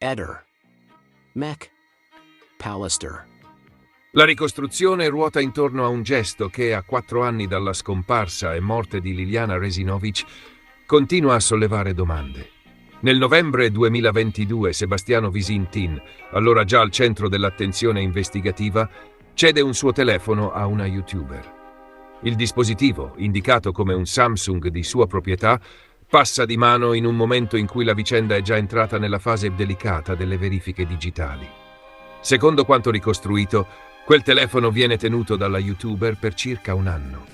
Eder. Mac Pallister. La ricostruzione ruota intorno a un gesto che, a 4 anni dalla scomparsa e morte di Liliana Resinovic, continua a sollevare domande. Nel novembre 2022 Sebastiano Visintin, allora già al centro dell'attenzione investigativa, cede un suo telefono a una YouTuber. Il dispositivo, indicato come un Samsung di sua proprietà, passa di mano in un momento in cui la vicenda è già entrata nella fase delicata delle verifiche digitali. Secondo quanto ricostruito, quel telefono viene tenuto dalla YouTuber per circa un anno.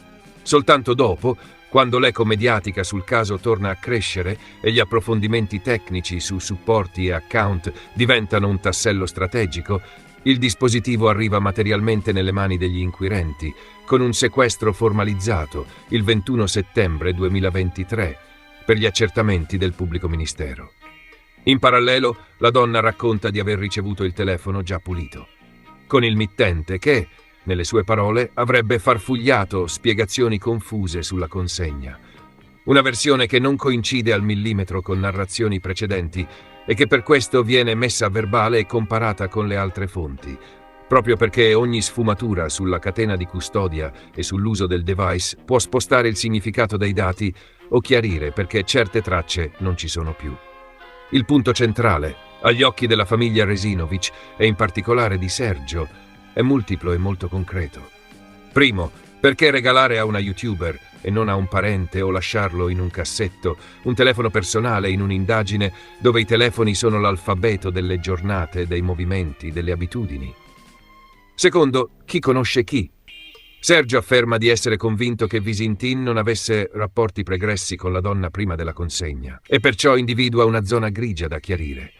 Soltanto dopo, quando l'eco mediatica sul caso torna a crescere e gli approfondimenti tecnici su supporti e account diventano un tassello strategico, il dispositivo arriva materialmente nelle mani degli inquirenti, con un sequestro formalizzato il 21 settembre 2023 per gli accertamenti del pubblico ministero. In parallelo, la donna racconta di aver ricevuto il telefono già pulito, con il mittente che, nelle sue parole, avrebbe farfugliato spiegazioni confuse sulla consegna. Una versione che non coincide al millimetro con narrazioni precedenti e che per questo viene messa a verbale e comparata con le altre fonti, proprio perché ogni sfumatura sulla catena di custodia e sull'uso del device può spostare il significato dei dati o chiarire perché certe tracce non ci sono più. Il punto centrale, agli occhi della famiglia Resinovic e in particolare di Sergio, è multiplo e molto concreto. Primo, perché regalare a una YouTuber e non a un parente o lasciarlo in un cassetto, un telefono personale in un'indagine dove i telefoni sono l'alfabeto delle giornate, dei movimenti, delle abitudini? Secondo, chi conosce chi? Sergio afferma di essere convinto che Visintin non avesse rapporti pregressi con la donna prima della consegna e perciò individua una zona grigia da chiarire.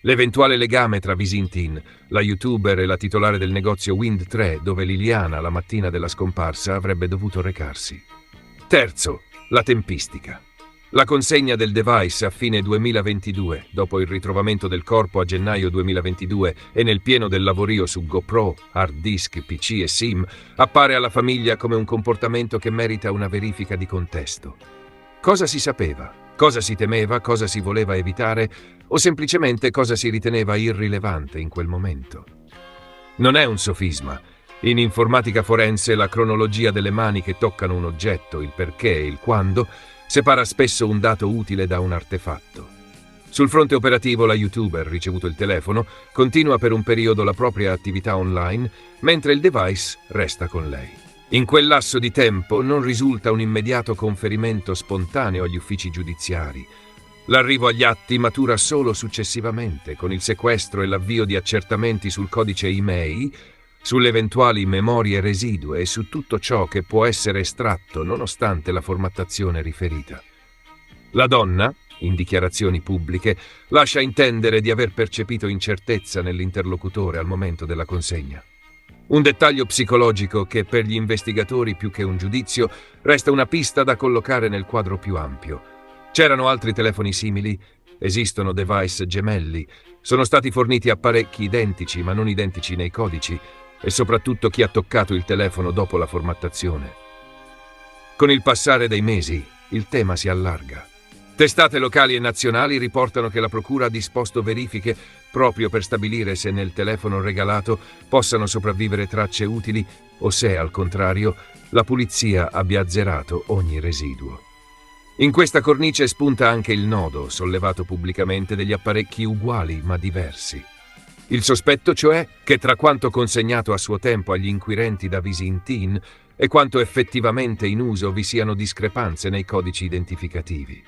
L'eventuale legame tra Visintin, la YouTuber e la titolare del negozio Wind 3 dove Liliana, la mattina della scomparsa, avrebbe dovuto recarsi. Terzo, la tempistica. La consegna del device a fine 2022, dopo il ritrovamento del corpo a gennaio 2022 e nel pieno del lavorio su GoPro, hard disk, PC e SIM, appare alla famiglia come un comportamento che merita una verifica di contesto. Cosa si sapeva? Cosa si temeva? Cosa si voleva evitare? O semplicemente cosa si riteneva irrilevante in quel momento? Non è un sofisma. In informatica forense la cronologia delle mani che toccano un oggetto, il perché e il quando, separa spesso un dato utile da un artefatto. Sul fronte operativo la YouTuber, ricevuto il telefono, continua per un periodo la propria attività online, mentre il device resta con lei. In quel lasso di tempo non risulta un immediato conferimento spontaneo agli uffici giudiziari. L'arrivo agli atti matura solo successivamente, con il sequestro e l'avvio di accertamenti sul codice IMEI, sulle eventuali memorie residue e su tutto ciò che può essere estratto nonostante la formattazione riferita. La donna, in dichiarazioni pubbliche, lascia intendere di aver percepito incertezza nell'interlocutore al momento della consegna. Un dettaglio psicologico che per gli investigatori più che un giudizio resta una pista da collocare nel quadro più ampio. C'erano altri telefoni simili? Esistono device gemelli? Sono stati forniti apparecchi identici ma non identici nei codici? E soprattutto chi ha toccato il telefono dopo la formattazione. Con il passare dei mesi, il tema si allarga. Testate locali e nazionali riportano che la Procura ha disposto verifiche proprio per stabilire se nel telefono regalato possano sopravvivere tracce utili o se, al contrario, la polizia abbia azzerato ogni residuo. In questa cornice spunta anche il nodo, sollevato pubblicamente, degli apparecchi uguali ma diversi. Il sospetto, cioè, che tra quanto consegnato a suo tempo agli inquirenti da Visintin e quanto effettivamente in uso vi siano discrepanze nei codici identificativi.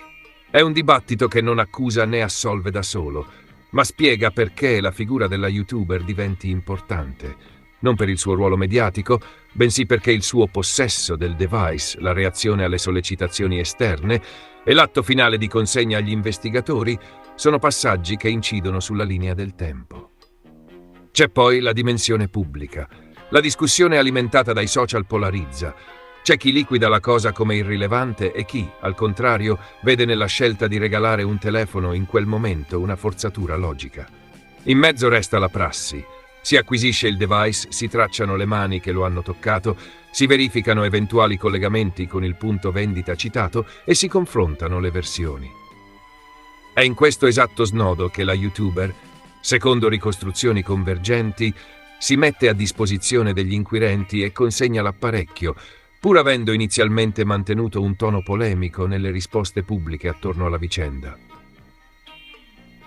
È un dibattito che non accusa né assolve da solo, ma spiega perché la figura della YouTuber diventi importante, non per il suo ruolo mediatico, bensì perché il suo possesso del device, la reazione alle sollecitazioni esterne e l'atto finale di consegna agli investigatori sono passaggi che incidono sulla linea del tempo. C'è poi la dimensione pubblica. La discussione alimentata dai social polarizza. C'è chi liquida la cosa come irrilevante e chi, al contrario, vede nella scelta di regalare un telefono in quel momento una forzatura logica. In mezzo resta la prassi. Si acquisisce il device, si tracciano le mani che lo hanno toccato, si verificano eventuali collegamenti con il punto vendita citato e si confrontano le versioni. È in questo esatto snodo che la YouTuber, Secondo ricostruzioni convergenti, si mette a disposizione degli inquirenti e consegna l'apparecchio, pur avendo inizialmente mantenuto un tono polemico nelle risposte pubbliche attorno alla vicenda.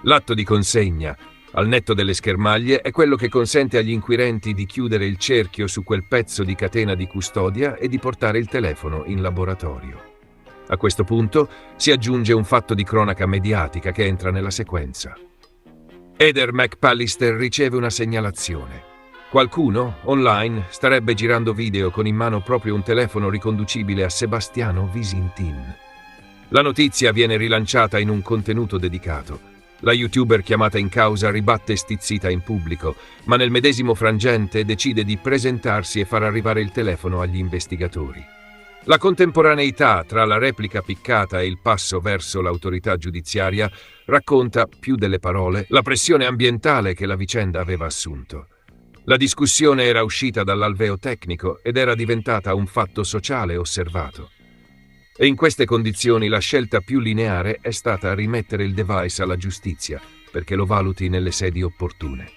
L'atto di consegna, al netto delle schermaglie, è quello che consente agli inquirenti di chiudere il cerchio su quel pezzo di catena di custodia e di portare il telefono in laboratorio. A questo punto si aggiunge un fatto di cronaca mediatica che entra nella sequenza. Heather McPallister riceve una segnalazione. Qualcuno, online, starebbe girando video con in mano proprio un telefono riconducibile a Sebastiano Visintin. La notizia viene rilanciata in un contenuto dedicato. La youtuber chiamata in causa ribatte stizzita in pubblico, ma nel medesimo frangente decide di presentarsi e far arrivare il telefono agli investigatori. La contemporaneità tra la replica piccata e il passo verso l'autorità giudiziaria racconta, più delle parole, la pressione ambientale che la vicenda aveva assunto. La discussione era uscita dall'alveo tecnico ed era diventata un fatto sociale osservato. E in queste condizioni la scelta più lineare è stata rimettere il device alla giustizia, perché lo valuti nelle sedi opportune.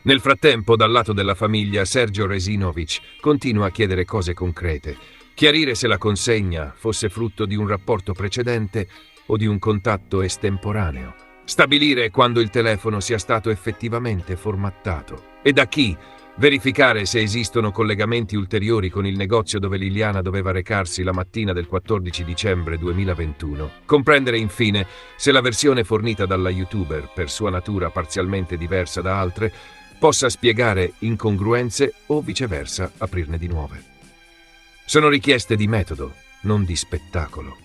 Nel frattempo, dal lato della famiglia, Sergio Resinovic continua a chiedere cose concrete, chiarire se la consegna fosse frutto di un rapporto precedente o di un contatto estemporaneo, stabilire quando il telefono sia stato effettivamente formattato e da chi, verificare se esistono collegamenti ulteriori con il negozio dove Liliana doveva recarsi la mattina del 14 dicembre 2021, comprendere infine se la versione fornita dalla youtuber, per sua natura parzialmente diversa da altre, possa spiegare incongruenze o viceversa aprirne di nuove. Sono richieste di metodo, non di spettacolo.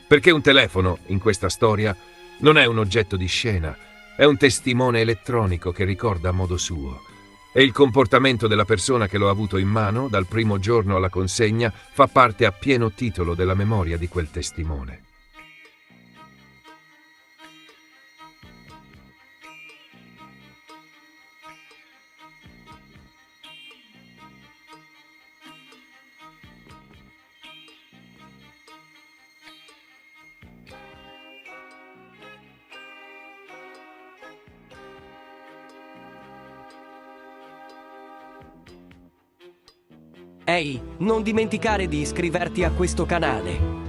Perché un telefono, in questa storia, non è un oggetto di scena, è un testimone elettronico che ricorda a modo suo. E il comportamento della persona che lo ha avuto in mano, dal primo giorno alla consegna, fa parte a pieno titolo della memoria di quel testimone. Ehi, non dimenticare di iscriverti a questo canale.